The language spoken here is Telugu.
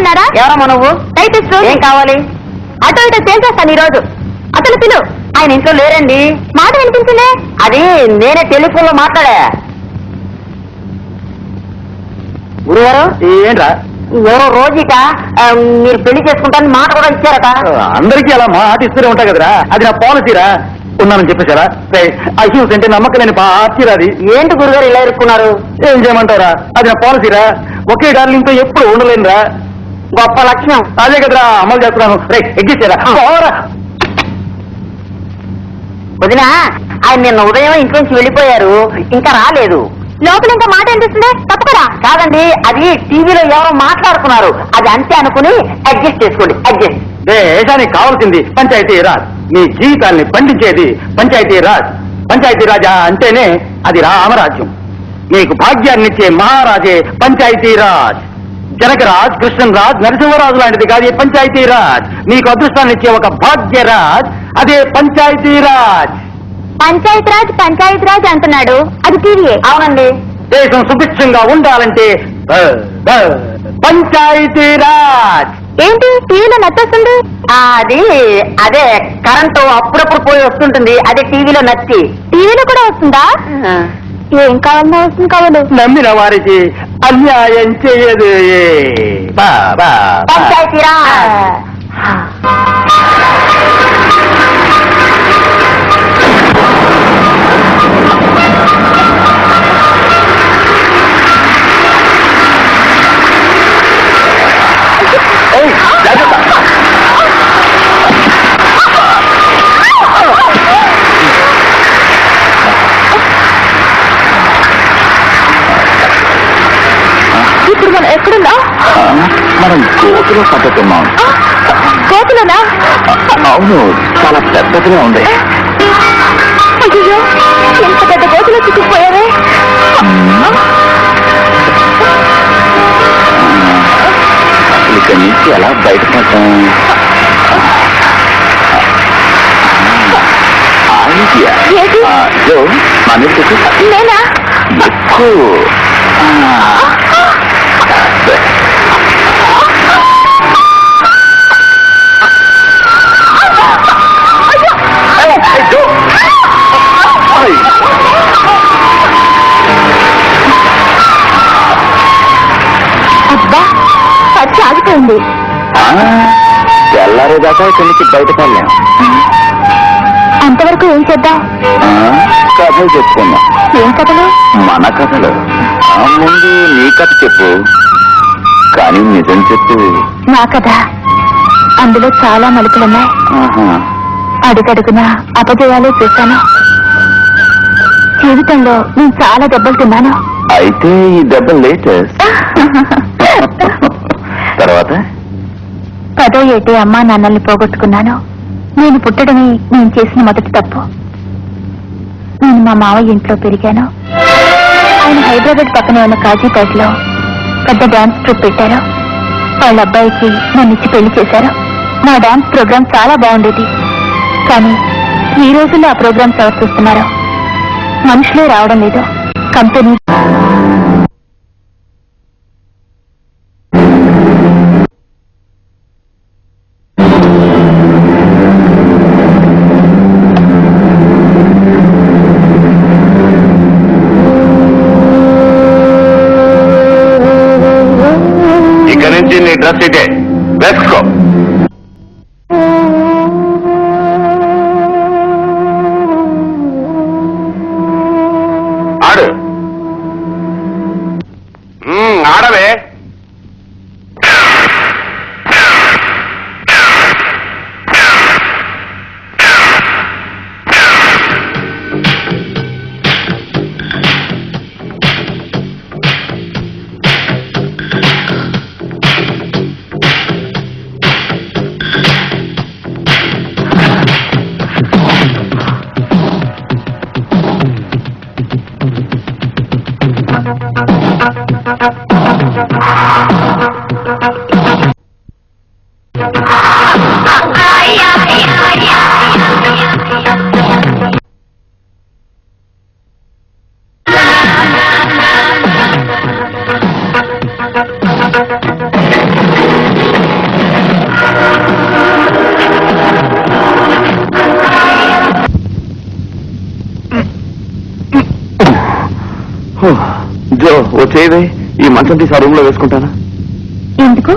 ఉన్నారా? ఎవరమ్మా నువ్వు? టైపిస్ట్. ఏం కావాలి? అటో ఇటో చేసేస్తాను ఈ రోజు. అతను పిలు. ఆయన ఇంట్లో లేరండి. మాట వినిపించిందే. అది నేనే టెలిఫోన్ లో మాట్లాడా. గురుగారు ఏంట్రా? ఎవరో రోజుక మీరు పెళ్లి చేసుకుంటారని మాట కూడా ఇచ్చారట. అందరికీ అలా మాట ఇస్తూనే ఉంటా కదరా, అది నా పాలసీరా. ఉన్నానని చెప్పేశారా? అహ్యూస్ అంటే నమ్మకం లేని పార్టీరా అది. ఏంటి గురుగారు ఇలా ఇరుక్కున్నారు? ఏం చేయమంటారా, అది నా పాలసీరా. ఒకే డార్లింగ్తో ఎప్పుడు ఉండలేనురా. గొప్ప లక్షణం. అదే కదరా అమలు చేస్తున్నాను. ఎగ్గిస్తారా? వదినా, ఆయన నిన్న ఉదయం ఇంట్లోంచి వెళ్ళిపోయారు, ఇంకా రాలేదు. లోపల ఇంకా మాట వినిపిస్తుందే, తప్పకరా. కాదండి, అది టీవీలో ఎవరో మాట్లాడుకున్నారు, అది అంతే అనుకుని అడ్జస్ట్ చేసుకోండి. అడ్జస్ట్. దేశానికి కావాల్సింది పంచాయతీ రాజ్. మీ జీవితాల్ని పండించేది పంచాయతీ రాజ్. పంచాయతీ రాజా అంటేనే అది రామరాజ్యం. మీకు భాగ్యాన్నిచ్చే మహారాజే పంచాయతీ రాజ్. జనకరాజ్, కృష్ణరాజ్, నరసింహరాజు లాంటిది కాదు పంచాయతీ రాజ్. మీకు అదృష్టాన్ని ఇచ్చే ఒక భాగ్యరాజ్, అదే పంచాయతీ రాజ్. పంచాయత్ రాజ్ అంటున్నాడు, అది టీవీయే. అవునండి, దేశం సుభిక్షంగా ఉండాలంటే పంచాయతీ రాజ్. ఏంటి టీవీలో నచ్చొస్తుంది? అదే కరెంటు అప్పుడప్పుడు పోయి వస్తుంటుంది, అదే టీవీలో నచ్చి. టీవీలో కూడా వస్తుందా? ఏం కావాలన్నా వస్తుంది కావాలి. నమ్మిన వారికి అన్యాయం చేయదు. పంచాయతీ రాజ్. ఇప్పుడు మనం ఎక్కడున్నా? మనం కోతులో పట్టుకున్నాం. కోతులోనా? అవును, చాలా పెద్దదిగా ఉంది. అయ్యో, ఎంత పెద్ద కోతులో చిక్కుపోయావే. ఇక్కడి నుంచి ఎలా బయటపడతాం? నేనా? ఎక్కువ అబ్బా, పచ్చి ఆగిపోయింది. తెల్లారేదాకా ఇక్కడి నుంచి బయటపడలేం. అంతవరకు ఏం చేద్దాం? కథలు చెప్పుకుందాం. ఏం కథలు? మన కథలు. ముందు నీ కథ చెప్పు, కానీ నిజం చెప్పు. నా కథ, అందులో చాలా మలుపులున్నాయి. అడుగడుగునా అపజయాలే చూశాను. జీవితంలో నేను చాలా దెబ్బలు తిన్నాను. అయితే ఈ దెబ్బ లేటెస్ట్. తర్వాత 10వ ఏటే అమ్మా నాన్నల్ని పోగొట్టుకున్నాను. నేను పుట్టడమే నేను చేసిన మొదటి తప్పు. నేను మా మావయ్య ఇంట్లో పెరిగాను. ఆయన హైదరాబాద్ పక్కనే ఉన్న కాజీపేటలో పెద్ద డాన్స్ ట్రూప్ పెట్టారు. వాళ్ళ అబ్బాయికి నన్ను ఇచ్చి పెళ్లి చేశారు. నా డాన్స్ ప్రోగ్రాం చాలా బాగుండేది. కానీ ఈ రోజుల్లో ఆ ప్రోగ్రామ్స్ ఎవరు చూస్తున్నారు? మనుషులే రావడం లేదు. కంపెనీ ఇక నుంచి నీ డ్రెస్ ఇదే వేసుకో. ఆడు ఆడవే. జో వచ్చేది ఈ మంచం తీసి ఆ రూమ్ లో వేసుకుంటానా? ఎందుకు